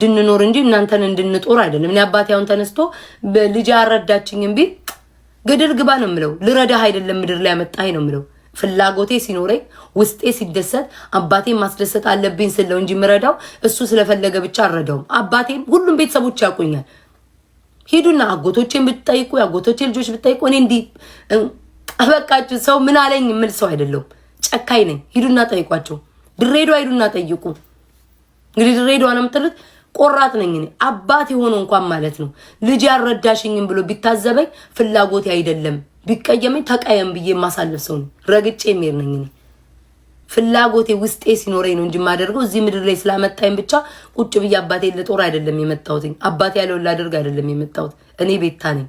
እንድንኖር እንጂ እናንተን እንድንጦር አይደለም። እኔ አባቴ አሁን ተነስቶ ልጅ አረዳችኝም ቢል ገደል ግባ ነው የምለው። ልረዳህ አይደለም ምድር ላይ ያመጣኝ ነው የምለው። ፍላጎቴ ሲኖረኝ ውስጤ ሲደሰት አባቴ ማስደሰት አለብኝ ስለው እንጂ ምረዳው እሱ ስለፈለገ ብቻ አረዳውም። አባቴም ሁሉም ቤተሰቦች ያውቁኛል። ሂዱና አጎቶቼን ብትጠይቁ የአጎቶቼ ልጆች ብትጠይቁ እኔ እንዲህ በቃችሁ ሰው ምን አለኝ የምል ሰው አይደለሁም። ጨካኝ ነኝ። ሂዱና ጠይቋቸው። ድሬዳዋ ሂዱና ጠይቁ። እንግዲህ ድሬዳዋ ነው የምትሉት። ቆራጥ ነኝ እኔ። አባት የሆነው እንኳን ማለት ነው ልጅ ያረዳሽኝም ብሎ ቢታዘበኝ ፍላጎቴ አይደለም ቢቀየመኝ ተቀየም ብዬ ማሳለፍ ሰው ነኝ። ረግጬ የሚሄድ ነኝ እኔ። ፍላጎቴ ውስጤ ሲኖረኝ ነው እንጂ ማደርገው እዚህ ምድር ላይ ስላመጣኝ ብቻ ቁጭ ብዬ አባቴ ለጦር አይደለም የመጣሁት። አባቴ ያለውን ላደርግ አይደለም የመጣሁት። እኔ ቤታ ነኝ።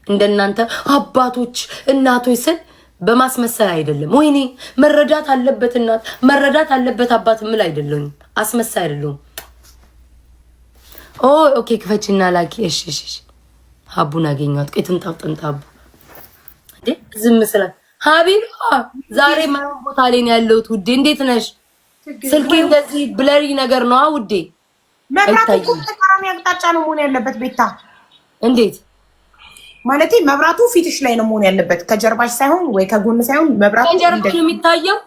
እንደናንተ አባቶች እናቶች ስል በማስመሰል አይደለም። ወይኔ መረዳት አለበት እናት መረዳት አለበት አባት ምን አይደለም። አስመሳይ አይደለም። ኦኬ ክፈችና ላኪ። እሺ ሀቡን አገኘኋት። ቆይ ጥንጣብ እንዴ ዝም ስላት ሀቢባ ዛሬ ማን ቦታ ላይ ነው ያለሁት ውዴ? እንዴት ነሽ? ስልኬ እንደዚህ ብለሪ ነገር ነው ውዴ። መብራቱ ተቃራኒ አቅጣጫ ነው መሆን ያለበት ቤታ። እንዴት ማለት መብራቱ ፊትሽ ላይ ነው መሆን ያለበት፣ ከጀርባሽ ሳይሆን ወይ ከጎን ሳይሆን። መብራቱ ከጀርባ ነው የሚታየው።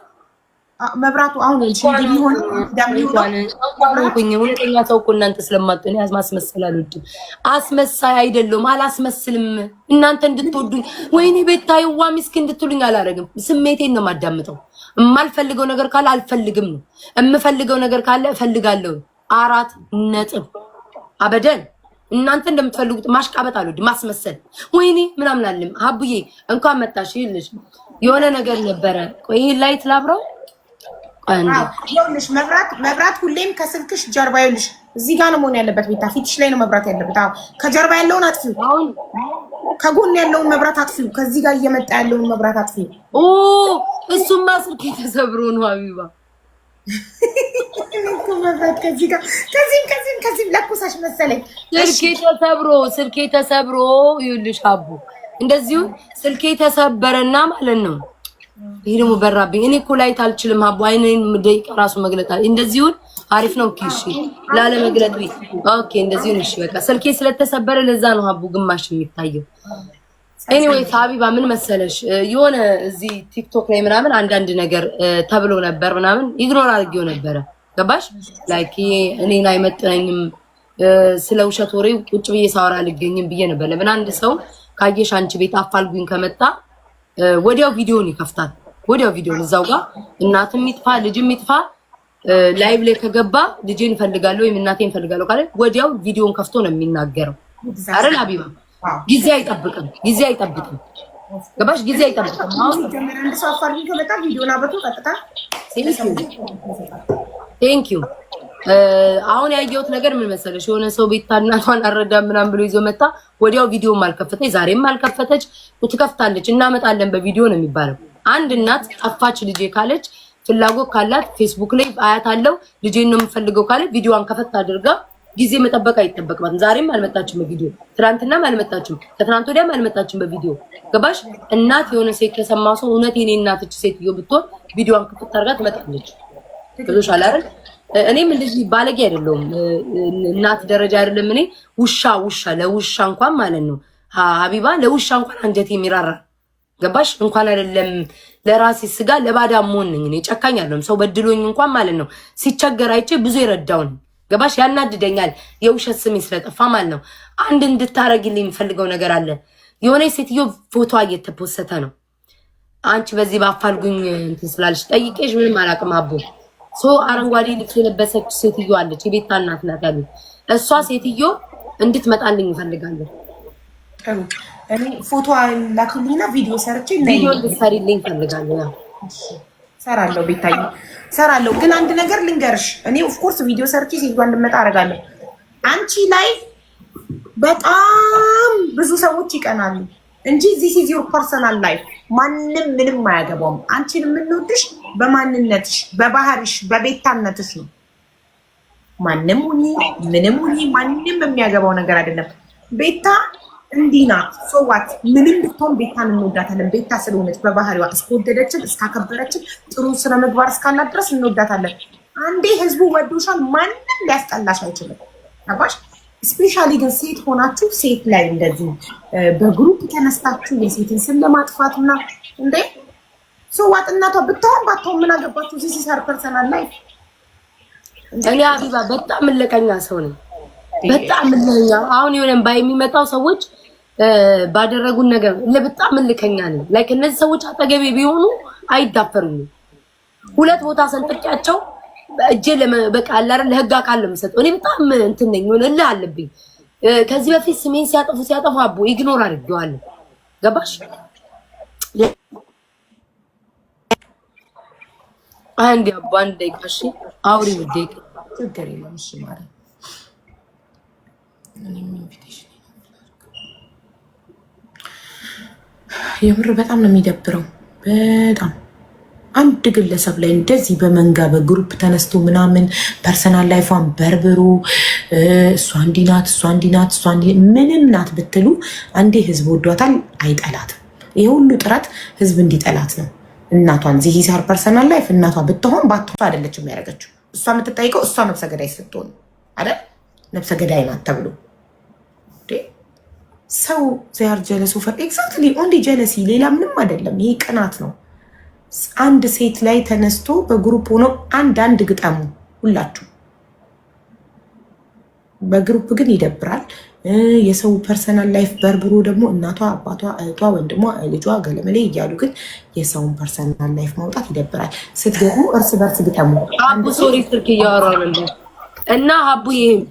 መብራቱ አሁን እንዴ ቢሆን እንደምንቆኝ ሁለተኛ ሰው እኮ እናንተ ስለማጥኑ ማስመሰል አልወድም። አስመሳይ አይደለም፣ አላስመስልም። እናንተ እንድትወዱኝ ወይኔ ቤታዬዋ ምስኪን እንድትሉኝ አላረግም። ስሜቴን ነው የማዳምጠው። የማልፈልገው ነገር ካለ አልፈልግም ነው፣ የምፈልገው ነገር ካለ እፈልጋለሁ። 4 ነጥብ። አበደን እናንተ እንደምትፈልጉት ማሽቃበጥ አልወድም፣ ማስመሰል ወይኔ ምናምን አለም። ሀቡዬ እንኳን መጣሽ። ይልሽ የሆነ ነገር ነበረ። ቆይ ይሄ ላይት ላብራው ይኸውልሽ መብራት ሁሌም ከስልክሽ ጀርባ ይኸውልሽ እዚህ ጋር ነው መሆን ያለበት ቤታ። ፊትሽ ላይ ነው መብራት ያለበት። አዎ ከጀርባ ያለውን አጥፊው፣ ከጎን ያለውን መብራት አጥፊው፣ ከዚህ ጋር እየመጣ ያለውን መብራት አጥፊው። እሱማ ስልኬ ተሰብሮ ነው ሀቢባ። መብራት ከዚህ ጋር ከዚህም ለኩሳሽ መሰለኝ። ስልኬ ተሰብሮ ይኸውልሽ ሀቡ እንደዚሁ ስልኬ ተሰበረና ማለት ነው። ይሄ ደግሞ በራብኝ። እኔ እኮ ላይት አልችልም ሀቡ። አይኔን ደቂቃ ራሱ መግለጥ እንደዚሁን አሪፍ ነው። እሺ ላለ መግለጥ ቢ ኦኬ እንደዚሁን እሺ በቃ ስልኬ ስለተሰበረ ለዛ ነው ሀቡ ግማሽ የሚታየው። ኤኒዌይስ ሀቢባ ምን መሰለሽ የሆነ እዚህ ቲክቶክ ላይ ምናምን አንዳንድ ነገር ተብሎ ነበር ምናምን ኢግኖር አድርጌው ነበረ። ገባሽ ላይክ እኔን አይመጥነኝም ስለ ውሸት ወሬ ቁጭ ብዬ ሳወራ አልገኝም ብዬ ነበር። ለምን አንድ ሰው ካየሽ አንቺ ቤት አፋልጉኝ ከመጣ ወዲያው ቪዲዮን ይከፍታል። ወዲያው ቪዲዮን እዛው ጋር እናትም ይጥፋ ልጅም ይጥፋ ላይቭ ላይ ከገባ ልጄን እፈልጋለሁ ወይም እናቴን እፈልጋለሁ ካለ ወዲያው ቪዲዮን ከፍቶ ነው የሚናገረው። አረን ሀቢባ ጊዜ አይጠብቅም። ገባሽ? ጊዜ አይጠብቅም። አሁን አንድ ሰው አፋልጉኝ ከመጣ ቪዲዮን አብርቶ ቀጥታ ቴንክ ዩ። አሁን ያየሁት ነገር ምን መሰለሽ የሆነ ሰው ቤታ እናቷን አረዳም ምናምን ብሎ ይዞ መጣ። ወዲያው ቪዲዮም አልከፈተች፣ ዛሬም አልከፈተች። ትከፍታለች እናመጣለን በቪዲዮ ነው የሚባለው። አንድ እናት ጠፋች ልጄ ካለች ፍላጎት ካላት ፌስቡክ ላይ አያት አለው ልጄን ነው የምፈልገው ካለ ቪዲዮዋን ከፈት አድርጋ ጊዜ መጠበቅ አይጠበቅባትም። ዛሬም አልመጣችም በቪዲዮ፣ ትናንትናም አልመጣችም፣ ከትናንት ወዲያም አልመጣችም በቪዲዮ። ገባሽ? እናት የሆነ ሴት ከሰማ ሰው እውነት የኔ እናት እቺ ሴትዮ ብትሆን ቪዲዮዋን ከፈት አድርጋ ትመጣለች። ከዞሽ አላረን እኔም እንደዚህ ባለጌ አይደለሁም። እናት ደረጃ አይደለም። እኔ ውሻ ለውሻ እንኳን ማለት ነው ሀቢባ ለውሻ እንኳን አንጀቴ የሚራራ ገባሽ? እንኳን አይደለም ለራሴ ስጋ ለባዳ መሆን ነኝ እኔ። ጨካኝ አይደለም። ሰው በድሎኝ እንኳን ማለት ነው ሲቸገር አይቼ ብዙ የረዳውን ገባሽ? ያናድደኛል የውሸት ስሜ ስለጠፋ ማለት ነው። አንድ እንድታረግልኝ የሚፈልገው ነገር አለ። የሆነ ሴትዮ ፎቶ እየተፖሰተ ነው። አንቺ በዚህ ባፋልጉኝ እንትን ስላለሽ ጠይቄሽ ምንም አላውቅም አቦ አረንጓዴ ልብስ የለበሰች ሴትዮ አለች። የቤታ እናት ናት ያሉት። እሷ ሴትዮ እንድትመጣልኝ እፈልጋለሁ። እኔ ፎቶ ላኪልኝና ቪዲዮ ሰርቼ እንድትሰሪልኝ እፈልጋለሁ። ሰራለሁ ቤታዬ ሰራለሁ። ግን አንድ ነገር ልንገርሽ፣ እኔ ኦፍኮርስ ቪዲዮ ሰርቼ ሴትዮዋ እንድትመጣ አደርጋለሁ። አንቺ ላይ በጣም ብዙ ሰዎች ይቀናሉ እንጂ ዚስ ኢዝ ዮር ፐርሰናል ላይፍ። ማንም ምንም አያገባውም። አንቺን የምንወድሽ በማንነትሽ፣ በባህሪሽ፣ በቤታነትሽ ነው። ማንም ሁኚ ምንም ሁኚ ማንም የሚያገባው ነገር አይደለም። ቤታ እንዲህ ናት። ሶዋት ምንም ብትሆን ቤታን እንወዳታለን። ቤታ ስለሆነች በባህሪዋ እስከወደደችን እስካከበረችን ጥሩ ስነ ምግባር እስካላት ድረስ እንወዳታለን። አንዴ ህዝቡ ወዶሻል፣ ማንም ሊያስጠላሽ አይችልም። አባሽ ስፔሻሊ ግን ሴት ሆናችሁ ሴት ላይ እንደዚህ በግሩፕ ተነስታችሁ የሴትን ስም ለማጥፋትና እንዴ ሰው ዋጥናቷ ብታውን ባታውን ምን አገባችሁ? እዚህ ሲሰር ፐርሰናል ላይ እኔ ሀቢባ በጣም ምለቀኛ ሰው ነኝ። በጣም ምለኛ አሁን የሆነም ባይ የሚመጣው ሰዎች ባደረጉን ነገር ለበጣም ምልከኛ ነኝ። ላይክ እነዚህ ሰዎች አጠገቤ ቢሆኑ አይዳፈሩኝም። ሁለት ቦታ ሰንጥቂያቸው እጄ በቃ አላረ ለህግ አካል ለምሰጠው እኔ በጣም እንትን ነኝ እልህ አለብኝ። ከዚህ በፊት ስሜን ሲያጠፉ አቦ ኢግኖር አድርጌዋለሁ። ገባሽ? አንድ አቦ አንድ ደቂቃ እሺ፣ አውሪ ውዴ። ችግር የለም እሺ ማለት የምር በጣም ነው የሚደብረው። በጣም አንድ ግለሰብ ላይ እንደዚህ በመንጋ በግሩፕ ተነስቶ ምናምን ፐርሰናል ላይፏን በርብሩ እሷ እንዲህ ናት እሷ እንዲህ ናት እሷ እንዲህ ምንም ናት ብትሉ አንዴ ህዝብ ወዷታል አይጠላትም። ይሄ ሁሉ ጥረት ህዝብ እንዲጠላት ነው። እናቷን ዚህ ሳር ፐርሰናል ላይፍ እናቷ ብትሆን ባትሆን አይደለችም ያደረገችው። እሷ የምትጠይቀው እሷ ነፍሰ ገዳይ ስትሆን አይደል? ነፍሰ ገዳይ ናት ተብሎ ሰው ዚያር ጀለስ ኦፈር ኤግዛክትሊ ኦንሊ ጀለሲ ሌላ ምንም አይደለም። ይሄ ቅናት ነው። አንድ ሴት ላይ ተነስቶ በግሩፕ ሆኖ አንድ ግጠሙ ሁላችሁ። በግሩፕ ግን ይደብራል። የሰው ፐርሰናል ላይፍ በርብሮ ደግሞ እናቷ፣ አባቷ፣ እህቷ፣ ወንድሟ፣ ልጇ ገለመሌ እያሉ ግን የሰውን ፐርሰናል ላይፍ ማውጣት ይደብራል። ስትገቡ እርስ በርስ ግጠሙ። አቡ ሶሪ ስልክ እያወራሁ ነው እና አቡ ይሄም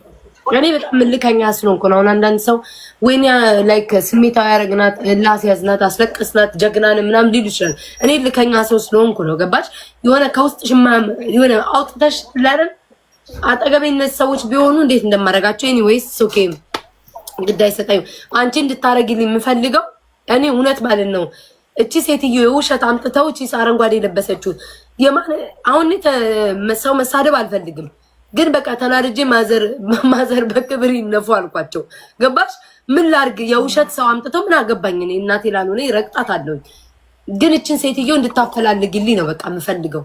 እኔ በጣም ምልከኛ ስለሆንኩ ነው። አንዳንድ ሰው ወይኔ ላይክ ስሜታዊ ያረግናት ላስያዝናት አስለቅስናት ጀግናን ምናምን ሊሉ ይችላል። እኔ ልከኛ ሰው ስለሆንኩ ነው። ገባሽ? የሆነ ከውስጥሽ የሆነ አውጥተሽ ለርን አጠገቤነት ሰዎች ቢሆኑ እንዴት እንደማደርጋቸው ኤኒዌይስ ኦኬ ግዳይ ሰጣዩ አንቺ እንድታረጊልኝ የምፈልገው እኔ እውነት ማለት ነው። እቺ ሴትዮ የውሸት አምጥተው እቺ አረንጓዴ የለበሰችው አሁን ሰው መሳደብ አልፈልግም ግን በቃ ተናድጄ ማዘር በክብር ይነፉ አልኳቸው። ገባሽ? ምን ላርግ? የውሸት ሰው አምጥተው ምን አገባኝ? እኔ እናቴ ላልሆነ ይረግጣት አለኝ። ግን እችን ሴትዮ እንድታፈላልግልኝ ነው በቃ የምፈልገው።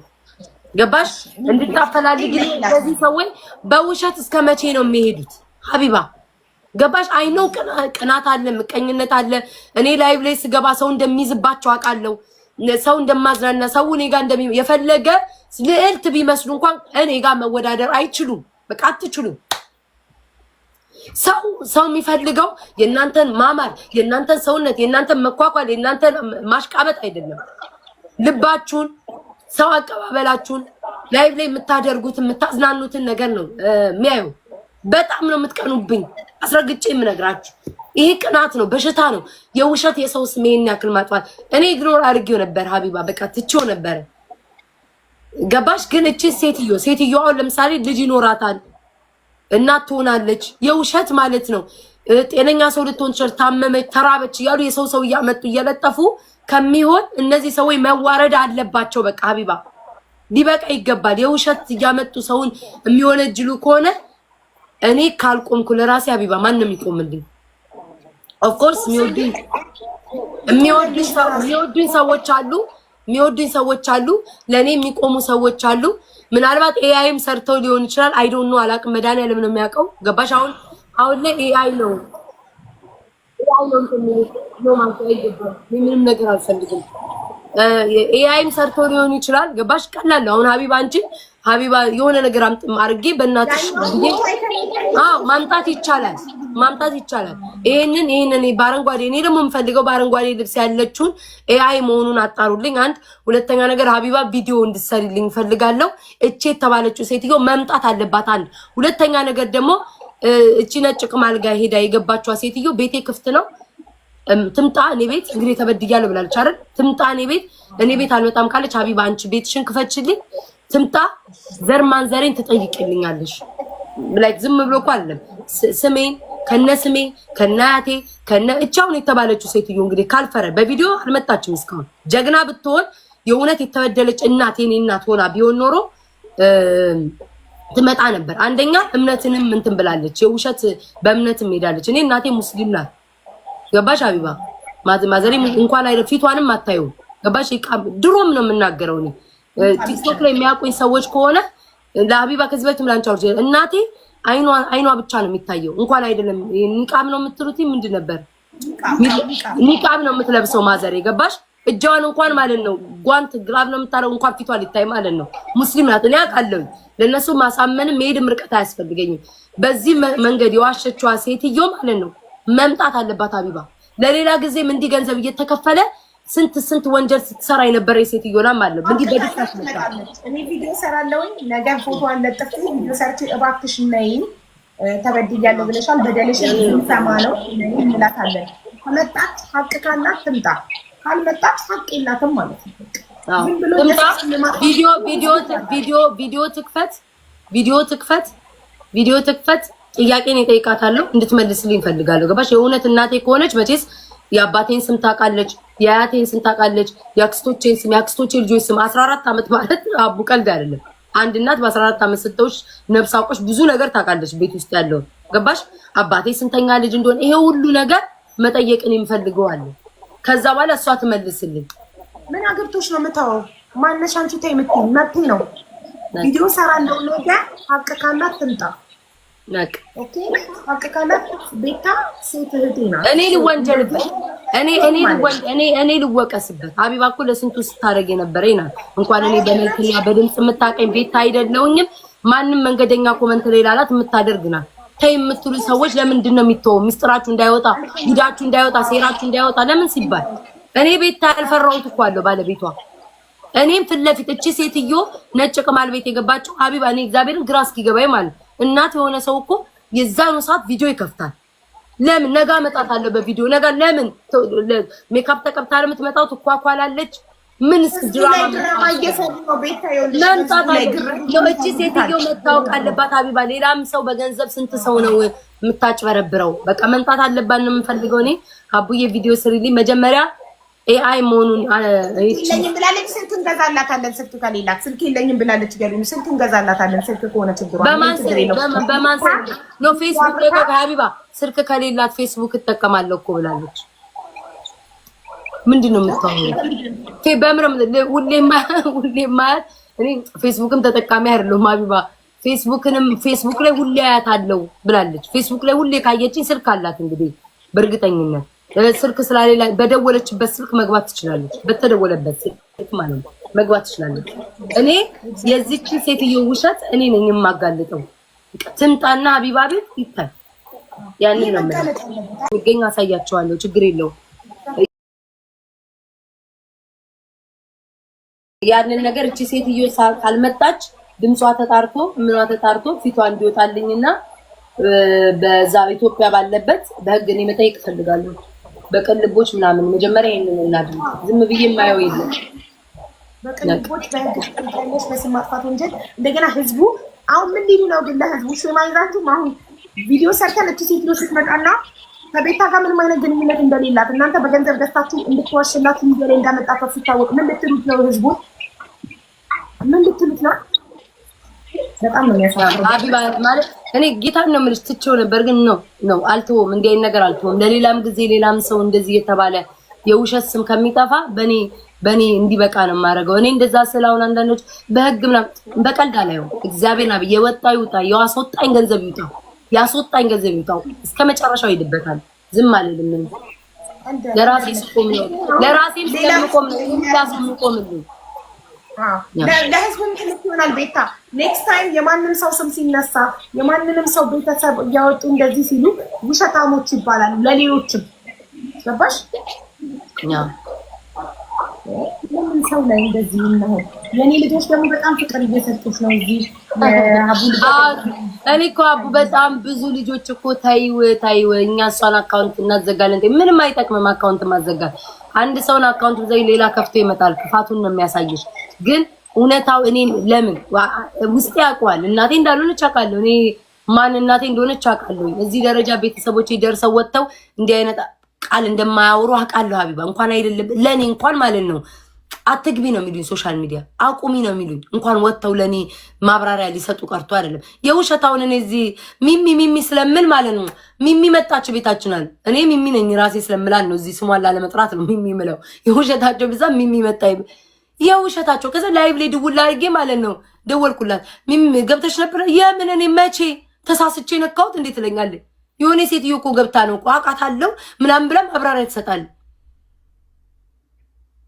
ገባሽ? እንድታፈላልግልኝ። ስለዚህ ሰዎች በውሸት እስከ መቼ ነው የሚሄዱት? ሀቢባ ገባሽ? አይኖ ቅናት አለ፣ ምቀኝነት አለ። እኔ ላይቭ ላይ ስገባ ሰው እንደሚይዝባቸው አውቃለሁ። ሰው እንደማዝናና ሰው እኔ ጋር የፈለገ ልዕልት ቢመስሉ እንኳን እኔ ጋር መወዳደር አይችሉም። በቃ አትችሉም። ሰው የሚፈልገው የእናንተን ማማር፣ የእናንተን ሰውነት፣ የእናንተን መኳኳል፣ የእናንተን ማሽቃበጥ አይደለም። ልባችሁን፣ ሰው አቀባበላችሁን፣ ላይቭ ላይ የምታደርጉት የምታዝናኑትን ነገር ነው የሚያዩ። በጣም ነው የምትቀኑብኝ፣ አስረግጬ የምነግራችሁ። ይሄ ቅናት ነው፣ በሽታ ነው። የውሸት የሰው ስሜን ያክል ማጥፋት እኔ ኢግኖር አድርጌው ነበር ሀቢባ፣ በቃ ትቼው ነበር። ገባሽ? ግን እቺ ሴትዮ አሁን ለምሳሌ ልጅ ይኖራታል፣ እናት ትሆናለች። የውሸት ማለት ነው። ጤነኛ ሰው ልትሆን ትችል፣ ታመመች፣ ተራበች እያሉ የሰው እያመጡ እየለጠፉ ከሚሆን እነዚህ ሰዎች መዋረድ አለባቸው። በቃ ሀቢባ ሊበቃ ይገባል። የውሸት እያመጡ ሰውን የሚወነጅሉ ከሆነ እኔ ካልቆምኩ ለራሴ ሀቢባ ማንም ይቆምልኝ? ኦፍኮርስ የሚወዱኝ ሰዎች አሉ፣ ለእኔ የሚቆሙ ሰዎች አሉ። ምናልባት ኤአይም ሰርተው ሊሆን ይችላል። አይ ዶንት ኖ አላውቅም። መድኃኒዓለም ነው የሚያውቀው። ገባሽ? አሁን ላይ ኤአይ ነው ምንም ነገር አልፈልግም። ኤአይም ሰርተው ሊሆን ይችላል። ገባሽ? ቀላል ነው። አሁን ሀቢባ የሆነ ነገር አድርጌ በእናትሽ ማምጣት ይቻላል። ይሄንን በአረንጓዴ እኔ ደግሞ የምፈልገው በአረንጓዴ ልብስ ያለችውን ኤአይ መሆኑን አጣሩልኝ። አንድ ሁለተኛ ነገር ሀቢባ ቪዲዮ እንድትሰሪልኝ ፈልጋለሁ። እቺ የተባለችው ሴትዮ መምጣት አለባት። አንድ ሁለተኛ ነገር ደግሞ እቺ ነጭ ቅማል ጋር ሄዳ የገባችዋ ሴትዮ ቤቴ ክፍት ነው ትምጣ እኔ ቤት። እንግዲህ ተበድያለሁ ብላለች አይደል? ትምጣ እኔ ቤት አልመጣም ካለች ሀቢባ አንቺ ቤትሽን ክፈችልኝ ትምጣ። ዘር ማንዘሬን ትጠይቅልኛለሽ። ላይክ ዝም ብሎ እኮ አይደለም ስሜን ከነስሜ ከናያቴ እቻውን የተባለችው ሴትዮ እንግዲህ ካልፈረ በቪዲዮ አልመጣችም እስካሁን። ጀግና ብትሆን የእውነት የተበደለች እናት የኔ እናት ሆና ቢሆን ኖሮ ትመጣ ነበር። አንደኛ እምነትንም እንትን ብላለች፣ የውሸት በእምነትም ሄዳለች። እኔ እናቴ ሙስሊም ናት። ገባሽ ሀቢባ? ማዘሬ እንኳን አይደል ፊቷንም አታዩ። ገባሽ? ድሮም ነው የምናገረው እኔ ቲክቶክ ላይ የሚያውቁኝ ሰዎች ከሆነ ለሀቢባ ከዚህ በፊት ምላንቻው እናቴ አይኗ ብቻ ነው የሚታየው። እንኳን አይደለም ኒቃብ ነው የምትሉት ምንድን ነበር? ኒቃብ ነው የምትለብሰው ማዘር የገባሽ እጃዋን እንኳን ማለት ነው ጓንት ግራብ ነው የምታረው እንኳን ፊቷ ሊታይ ማለት ነው። ሙስሊም ናት እኔ አውቃለሁ። ለነሱ ማሳመንም መሄድም ርቀት አያስፈልገኝም። በዚህ መንገድ የዋሸችዋ ሴትዮ ማለት ነው መምጣት አለባት ሀቢባ። ለሌላ ጊዜም እንዲህ ገንዘብ እየተከፈለ ስንት ወንጀል ስትሰራ የነበረ ሴትዮ ላ ማለት ነው። እንዲህ በዲስታሽ መጣለች። እኔ ቪዲዮ ሰራለሁኝ ነገ ፎቶ አለጥፍ ቪዲዮ ሰርቼ እባክሽ ነይ ተበድያለሁ ብለሻል በደልሽን ሰማ ነው እንላታለን። ከመጣች ሀቅ ካላት ትምጣ ካልመጣች ሀቅ የላትም ማለት ነው። ቪዲዮ ትክፈት ጥያቄን እጠይቃታለሁ እንድትመልስልኝ እፈልጋለሁ። ገባሽ? የእውነት እናቴ ከሆነች መቼስ የአባቴን ስም ታውቃለች፣ የአያቴን ስም ታውቃለች፣ የአክስቶቼን ስም፣ የአክስቶቼ ልጆች ስም 14 ዓመት ማለት አቡ ቀልድ አይደለም። አንድ እናት በ14 ዓመት ስትወልድ ነፍስ አውቆሽ ብዙ ነገር ታውቃለች ቤት ውስጥ ያለውን። ገባሽ? አባቴ ስንተኛ ልጅ እንደሆነ ይሄ ሁሉ ነገር መጠየቅን የምፈልገዋለሁ። ከዛ በኋላ እሷ ትመልስልኝ። ምን አገብቶሽ ነው የምታወው? ማነሽ አንቺ ተይ የምትይኝ መብቴ ነው። ቪዲዮ ሰራለሁ ነገ ሀቅ ካላት ትምጣ። ነቅ ኦኬ ሀቅ ካላት ቤታ ሴት እህቴ ናት። እኔ ልወንጀልበት እኔ ልወቀስበት። ሀቢባ እኮ ለስንቱ ስታደርግ የነበረኝ ናት። እንኳን እኔ በመልክና በድምፅ የምታቀኝ ቤታ አይደለሁኝም። ማንም መንገደኛ ኮመንት ላይ ላላት የምታደርግ ናት። ተይ የምትሉ ሰዎች ለምንድን ነው የሚተው? ሚስጥራችሁ እንዳይወጣ፣ ጉዳችሁ እንዳይወጣ፣ ሴራችሁ እንዳይወጣ ለምን ሲባል እኔ ቤታ ያልፈራሁት እኮ አለው ባለቤቷ። እኔም ፊት ለፊት እቺ ሴትዮ ነጭ ቅማል ቤት የገባችው ሀቢባ እኔ እግዚአብሔርን ግራ እስኪገባኝ ማለት እናት የሆነ ሰው እኮ የዛኑ ሰዓት ቪዲዮ ይከፍታል። ለምን ነጋ መጣታለሁ በቪዲዮ ነጋ ለምን ሜካፕ ተቀብታ ለምትመጣው ትኳኳላለች። ምን ድራማ እየሰሩ ነው ቤታ እቺ ሴትዮ መታወቅ አለባት ሀቢባ። ሌላም ሰው በገንዘብ ስንት ሰው ነው የምታጭበረብረው? በቃ መንጣት አለባት ነው የምፈልገው እኔ። አቡዬ ቪዲዮ ስሪልኝ መጀመሪያ ኤአይ መሆኑን የለኝም ብላለች። ስልክ እንገዛላታለን። ስልክ ከሌላት ስልክ የለኝም ብላለች። ገሪም ስልክ እንገዛላታለን። ስልክ ከሆነ ችግሯ በማን ነው? ፌስቡክ ላይ ሀቢባ ስልክ ከሌላት ፌስቡክ እጠቀማለሁ እኮ ብላለች። ምንድነው የምታወራው? በምረም ሁሌማ እኔ ፌስቡክም ተጠቃሚ አይደለሁም ሀቢባ። ፌስቡክ ላይ ሁሌ አያታለሁ ብላለች። ፌስቡክ ላይ ሁሌ ካየችኝ ስልክ አላት እንግዲህ በእርግጠኝነት ስልክ ስለሌላ በደወለችበት ስልክ መግባት ትችላለች። በተደወለበት ስልክ ማለት ነው መግባት ትችላለች። እኔ የዚህች ሴትዮ ውሸት እኔ ነኝ የማጋልጠው። ትምጣና ሀቢባ ቤት ይታይ። ያንን ነው የሚገኝ አሳያቸዋለሁ። ችግር የለውም። ያንን ነገር እቺ ሴትዮ ካልመጣች ድምጿ ተጣርቶ ምኗ ተጣርቶ ፊቷ እንዲወጣልኝና በዛ ኢትዮጵያ ባለበት በህግ እኔ መጠየቅ እፈልጋለሁ። በቅልቦች ምናምን መጀመሪያ ይሄንን እናድርግ። ዝም ብዬ የማየው የለም። በቅልቦች በህግ ተጠያቂዎች በስም ማጥፋት ወንጀል እንደገና ህዝቡ አሁን ምን ሊሉ ነው ግን ለህዝቡ ሽማይዛችሁ አሁን ቪዲዮ ሰርተን እቺ ሴትዮ ስትመጣና ከቤታ ጋር ምንም አይነት ግንኙነት እንደሌላት እናንተ በገንዘብ ገዝታችሁ እንድትዋሽላችሁ ሚዲያ ላይ እንዳመጣችሁ ሲታወቅ ምን ልትሉት ነው? ህዝቡ ምን ልትሉት ነው? በጣም ነው የሚያሳፍረው። ሀቢባ ማለት እኔ ጌታን ነው የምልሽ ትቼው ነበር ግን ነው አልተውም። እንዲህ አይነት ነገር አልተውም። ለሌላም ጊዜ ሌላም ሰው እንደዚህ የተባለ የውሸት ስም ከሚጠፋ በኔ እንዲበቃ ነው የማደርገው። እኔ እንደዛ ስላውን አንዳንዶች በህግ ምናምን በቀልድ አላየው። እግዚአብሔርና የወጣ ይውጣ፣ ያስወጣኝ ገንዘብ ይውጣ፣ ያስወጣኝ ገንዘብ ይውጣው። እስከ መጨረሻው ይድበታል። ዝም አልልም። ለራሴ ስቆም ነው ለራሴም ስለምቆም ነው ስለምቆምልኝ ለህዝቡም ትልቅ ይሆናል። ቤታ ኔክስት ታይም የማንም ሰው ስም ሲነሳ የማንንም ሰው ቤተሰብ እያወጡ እንደዚህ ሲሉ ውሸታሞች ይባላሉ። ለሌሎችም ገባሽ? ለምን ሰው ላይ እንደዚህ ነው? የኔ ልጆች ደግሞ በጣም ፍቅር እየሰጡሽ ነው። እዚህ እኔ እኮ አቡ በጣም ብዙ ልጆች እኮ ታይው እኛ እሷን አካውንት እናዘጋለን። ምንም አይጠቅምም አካውንት ማዘጋት። አንድ ሰውን አካውንት ዘይ ሌላ ከፍቶ ይመጣል። ክፋቱን ነው የሚያሳይሽ። ግን እውነታው እኔ ለምን ውስጤ ያውቀዋል። እናቴ እንዳልሆነች አውቃለሁ። እኔ ማን እናቴ እንደሆነች አውቃለሁ። እዚህ ደረጃ ቤተሰቦቼ ደርሰው ወጥተው እንዲህ አይነት ቃል እንደማያወሩ አውቃለሁ። ሀቢባ እንኳን አይደለም ለኔ እንኳን ማለት ነው አትግቢ ነው የሚሉኝ። ሶሻል ሚዲያ አቁሚ ነው የሚሉኝ። እንኳን ወጥተው ለኔ ማብራሪያ ሊሰጡ ቀርቶ አይደለም። የውሸታውን እኔ እዚህ ሚሚ ስለምን ማለት ነው ሚሚ መጣች ቤታችን አለ። እኔ ሚሚ ነኝ ራሴ ስለምላል ነው እዚህ ስሟን ላለመጥራት ነው ሚሚ ምለው። የውሸታቸው ብዛ ሚሚ መጣ። የውሸታቸው። ከዛ ላይቭ ላይ ደውል አድርጌ ማለት ነው ደወልኩላት። ሚም ገብተሽ ነበር? የምን እኔ መቼ ተሳስቼ ነካሁት እንዴት ትለኛለች? የሆነ ሴትዮ እኮ ገብታ ነው እኮ አውቃታለሁ ምናምን ብላ ማብራሪያ ትሰጣለች።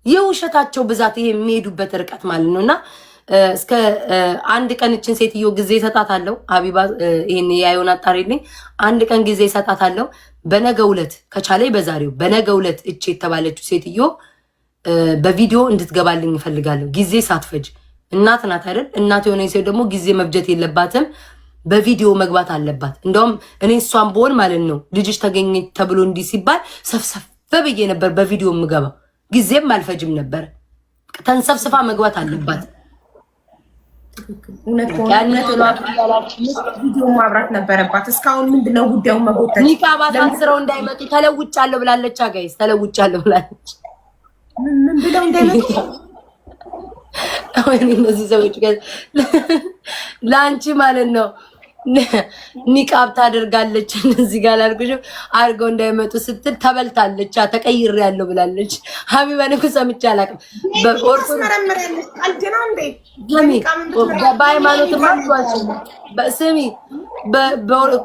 የውሸታቸው ብዛት ይሄ የሚሄዱበት ርቀት ማለት ነውና እስከ አንድ ቀን እችን ሴትዮ ጊዜ ሰጣታለሁ። ሀቢባ ይሄን ያዩን አጣሪልኝ። አንድ ቀን ጊዜ ሰጣታለሁ። በነገው ዕለት ከቻለኝ በዛሬው በነገው ዕለት እቺ የተባለችው ሴትዮ በቪዲዮ እንድትገባልኝ እፈልጋለሁ። ጊዜ ሳትፈጅ እናት ናት አይደል? እናት የሆነ ሰው ደግሞ ጊዜ መፍጀት የለባትም። በቪዲዮ መግባት አለባት። እንደውም እኔ እሷን በሆን ማለት ነው ልጅሽ ተገኘ ተብሎ እንዲህ ሲባል ሰፍሰፍ ብዬ ነበር በቪዲዮ የምገባ። ጊዜም አልፈጅም ነበር። ተንሰፍስፋ መግባት አለባት። ቪዲዮ ማብራት ነበረባት። እስካሁን ምንድነው ጉዳዩ? መጎተት ኒቃባት አንስረው እንዳይመጡ ተለውጫለሁ ብላለች። ጋይስ ተለውጫለሁ ብላለች። ምን ብለው እንዳይመጡ አሁን እነዚህ ሰዎች ለአንቺ ማለት ነው ኒቃብ ታደርጋለች። እነዚህ ጋር አልኩሽም አድርገው እንዳይመጡ ስትል ተበልታለች። ተቀይሬያለሁ ብላለች። ሀቢባን እኮ ሰምቼ አላውቅም። በሃይማኖት ስሚ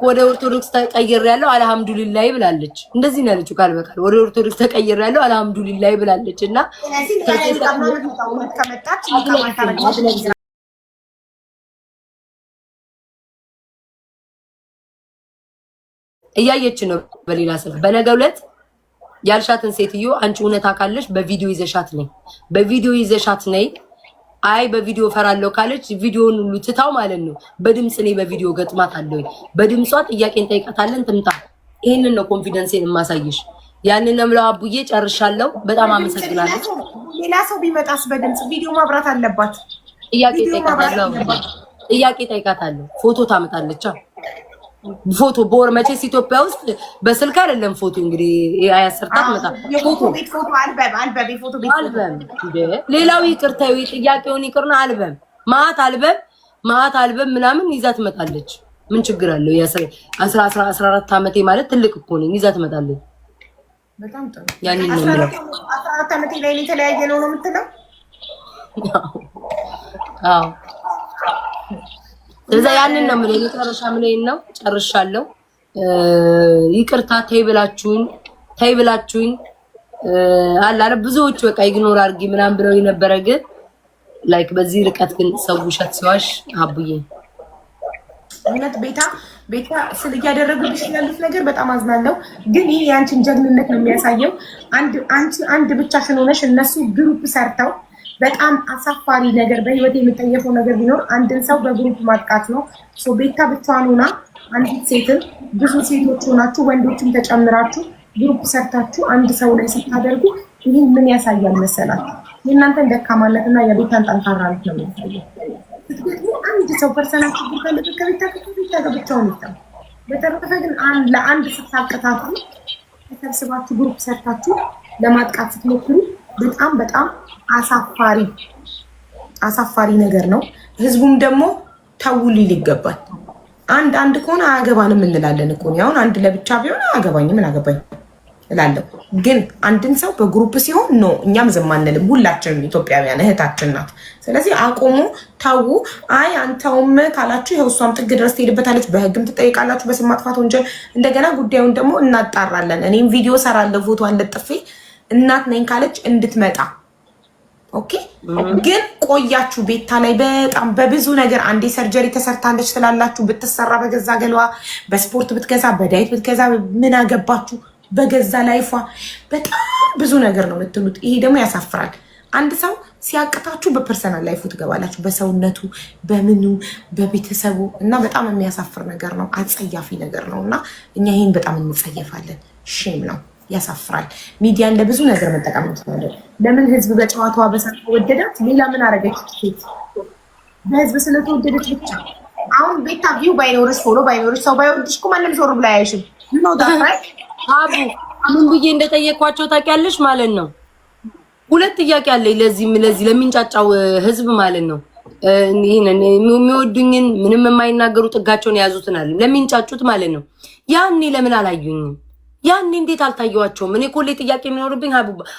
ወደ ኦርቶዶክስ ተቀይሬያለሁ አልሐምዱሊላህ ብላለች። እንደዚህ ነው ያለችው ቃል በቃል ወደ ኦርቶዶክስ ተቀይሬያለሁ አልሐምዱሊላህ ብላለች። እና እያየች ነው በሌላ ስልክ። በነገው ዕለት ያልሻትን ሴትዮ አንቺ እውነታ ካለሽ በቪዲዮ ይዘሻት ነይ፣ በቪዲዮ ይዘሻት ነይ። አይ በቪዲዮ ፈራለሁ ካለች ቪዲዮውን ሁሉ ትታው ማለት ነው በድምጽ እኔ በቪዲዮ ገጥማት አለኝ። በድምጿ ጥያቄን ጠይቃታለን ትምጣ። ይሄንን ነው ኮንፊደንሴን የማሳይሽ። ያንን ነው የምለው። አቡዬ ጨርሻለሁ። በጣም አመሰግናለሁ። ሌላ ሰው ቢመጣስ በድምጽ ቪዲዮ ማብራት አለባት። ጥያቄ ጠይቃታለሁ። ፎቶ ታመጣለች። ፎቶ ቦር መቼስ ኢትዮጵያ ውስጥ በስልክ አይደለም ፎቶ እንግዲህ አያሰርታት መጣ አልበም ሌላው ይቅርታው ጥያቄውን ይቅርና አልበም ማት አልበም ምናምን ይዛ ትመጣለች። ምን ችግር አለው? የ14 ዓመቴ ማለት ትልቅ እኮ ነኝ። ይዛ ትመጣለች። በጣም ጥሩ። ያንን ነው ማለት 14 ዓመቴ ላይ የተለያየ ነው የምትለው? አዎ እዛ ያንን ነው የምልህ። የመጨረሻ ምለኝ ነው ጨርሻለሁ። ይቅርታ ተይ ብላችሁኝ አለ አይደል? ብዙዎች በቃ ኢግኖር አድርጊ ምናምን ብለው የነበረ ግን ላይክ በዚህ ርቀት ግን ሰው ውሸት ሲዋሽ አቡዬ እውነት ቤታ ስል እያደረጉልሽ ያሉት ነገር በጣም አዝናለሁ። ግን ይሄ ያንቺን ጀግንነት ነው የሚያሳየው። አንድ ብቻሽን ሆነሽ እነሱ ግሩፕ ሰርተው በጣም አሳፋሪ ነገር በህይወት የሚጠየፈው ነገር ቢኖር አንድን ሰው በግሩፕ ማጥቃት ነው። ቤታ ብቻዋን ሆና አንዲት ሴትን ብዙ ሴቶች ሆናችሁ ወንዶችም ተጨምራችሁ ግሩፕ ሰርታችሁ አንድ ሰው ላይ ስታደርጉ ይህ ምን ያሳያል መሰላችሁ? የእናንተን ደካማነትና የቤታን ጠንካራነት ነው የሚያሳየው። አንድ ሰው ፐርሰናል ችግር ካለበት ከቤታ ብቻውን ይታል። በተረፈ ግን ለአንድ ስታቅታቱ ተሰብስባችሁ ግሩፕ ሰርታችሁ ለማጥቃት ስትሞክሩ በጣም አሳፋሪ ነገር ነው። ህዝቡም ደግሞ ተው ሊል ይገባል። አንድ ከሆነ አያገባንም እንላለን እኮ ነው። አሁን አንድ ለብቻ ቢሆን አያገባኝም ምን አገባኝ እላለሁ። ግን አንድን ሰው በግሩፕ ሲሆን ነው እኛም ዝም አንልም። ሁላችንም ኢትዮጵያውያን እህታችን ናት። ስለዚህ አቆሙ፣ ተው። አይ አንተውም ካላችሁ ይኸው እሷም ጥግ ድረስ ትሄድበታለች። በህግም ትጠይቃላችሁ በስም ማጥፋት ወንጀል። እንደገና ጉዳዩን ደግሞ እናጣራለን። እኔም ቪዲዮ ሰራለሁ ፎቶ አለጥፌ እናት ነኝ ካለች እንድትመጣ ኦኬ። ግን ቆያችሁ ቤታ ላይ በጣም በብዙ ነገር አንዴ ሰርጀሪ ተሰርታለች ስላላችሁ ብትሰራ በገዛ ገለዋ በስፖርት ብትገዛ በዳይት ብትገዛ ምን አገባችሁ? በገዛ ላይፏ በጣም ብዙ ነገር ነው የምትሉት። ይሄ ደግሞ ያሳፍራል። አንድ ሰው ሲያቅታችሁ በፐርሰናል ላይፉ ትገባላችሁ፣ በሰውነቱ በምኑ በቤተሰቡ እና በጣም የሚያሳፍር ነገር ነው። አጸያፊ ነገር ነው እና እኛ ይሄን በጣም እንጸየፋለን። ሼም ነው፣ ያሳፍራል። ሚዲያን ለብዙ ነገር መጠቀም እንችላለን። ለምን ህዝብ በጨዋታዋ በሳቅ ወደዳት? ሌላ ምን አረገች? ሴት በህዝብ ስለተወደደች ብቻ። አሁን ቤታ ቪው ባይኖርሽ ፎሎ ባይኖርሽ ሰው ባይወድሽ እኮ ማንም ዞር ብላ አያይሽም። አቡ ምን ብዬ እንደጠየኳቸው ታውቂያለሽ ማለት ነው። ሁለት ጥያቄ አለኝ ለዚህ ለሚንጫጫው ህዝብ ማለት ነው። ይሄንን የሚወዱኝን ምንም የማይናገሩ ጥጋቸውን የያዙትን አለ ለሚንጫጩት ማለት ነው። ያኔ ለምን አላዩኝም? ያኔ እንዴት አልታየዋቸውም? እኔ ኮሌ ጥያቄ የሚኖርብኝ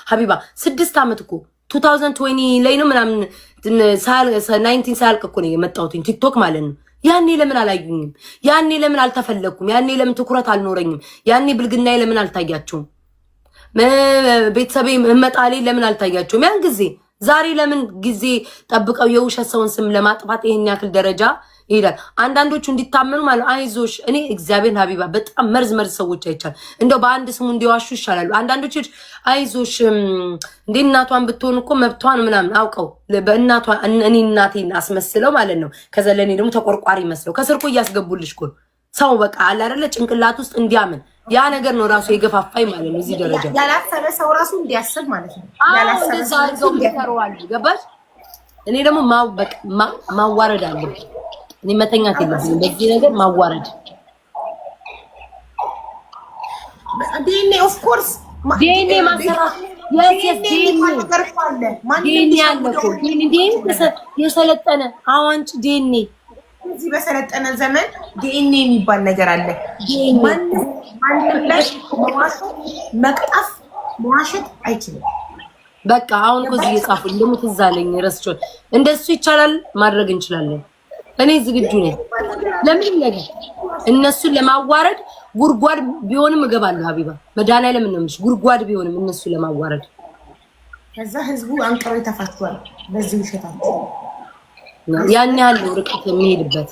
ሀቢባ 6 ዓመት እኮ 2020 ላይ ነው ምናምን 19 ሳልቅ እኮ ነው የመጣሁት ቲክቶክ ማለት ነው። ያኔ ለምን አላዩኝም? ያኔ ለምን አልተፈለኩም? ያኔ ለምን ትኩረት አልኖረኝም? ያኔ ብልግናዬ ለምን አልታያቸውም? ቤተሰቤ መጣሌ ለምን አልታያቸውም? ያን ጊዜ ዛሬ ለምን ጊዜ ጠብቀው የውሸት ሰውን ስም ለማጥፋት ይሄን ያክል ደረጃ ይሄዳል? አንዳንዶቹ እንዲታመኑ ማለት አይዞሽ። እኔ እግዚአብሔር ሀቢባ በጣም መርዝ ሰዎች አይቻል እንደው በአንድ ስሙ እንዲዋሹ ይሻላሉ። አንዳንዶቹ አይዞሽ እንዴ እናቷን ብትሆን እኮ መብቷን ምናምን አውቀው በእናቷ እኔ እናቴን አስመስለው ማለት ነው። ከዛ ለኔ ደግሞ ተቆርቋሪ መስለው ከስርቆ እያስገቡልሽ እኮ ሰው በቃ አለ አይደለ ጭንቅላት ውስጥ እንዲያምን ያ ነገር ነው ራሱ የገፋፋይ ማለት ነው። እዚህ ደረጃ ያላሰበ ሰው ራሱ እንዲያስብ ማለት ነው። ያላሰበ ሰው እንዲያቀርዋል ገባሽ? እኔ ደግሞ ማዋረድ አለብኝ። እኔ መተኛት የለብኝም በዚህ ነገር ማዋረድ። ዲኤንኤ ኦፍ ኮርስ ዲኤንኤ ማሰራት ዲኤንኤ አለ እኮ ዲኤንኤ የሰለጠነ አዋንጭ ዲኤንኤ እዚህ በሰለጠነ ዘመን ዲኤንኤ የሚባል ነገር አለ። ማንም ላይ መቅጣፍ መዋሸት አይችልም። በቃ አሁን እኮ እዚህ የጻፉኝ ደግሞ ትዝ አለኝ ረስቼው። እንደሱ ይቻላል ማድረግ እንችላለን። እኔ ዝግጁ ነኝ ለምን ነገር እነሱን ለማዋረድ ጉርጓድ ቢሆንም እገባለሁ። ሀቢባ መድኃኒዓለም ነው የምልሽ ጉርጓድ ቢሆንም እነሱ ለማዋረድ ከዛ ህዝቡ አንቀሮ ተፋቷል በዚህ ውሸታቸው ያን ያህል ርቀት የሚሄድበት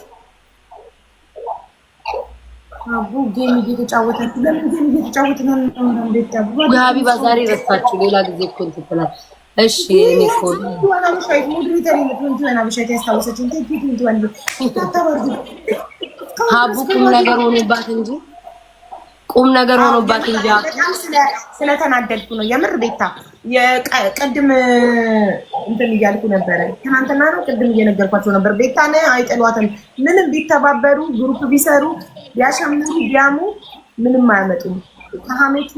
አቡ ጌም እየተጫወታችሁ ለምን ጌም እየተጫወቱ ነው? እንዴት ታቡ ሀቢባ ዛሬ ረሳችሁ ሌላ ጊዜ እኮ እንትን እሺ እኔ እኮ ሀቡ ቁም ነገር ሆኖባት እንጂ ስለተናደድኩ ነው የምር። ቤታ ቅድም እንትን እያልኩ ነበረ። ትናንትና ነው ቅድም እየነገርኳቸው ነበር። ቤታን አይጠሏትም። ምንም ቢተባበሩ ግሩፕ ቢሰሩ ቢያሸምሩ ቢያሙ ምንም አያመጡም። ከሀሜት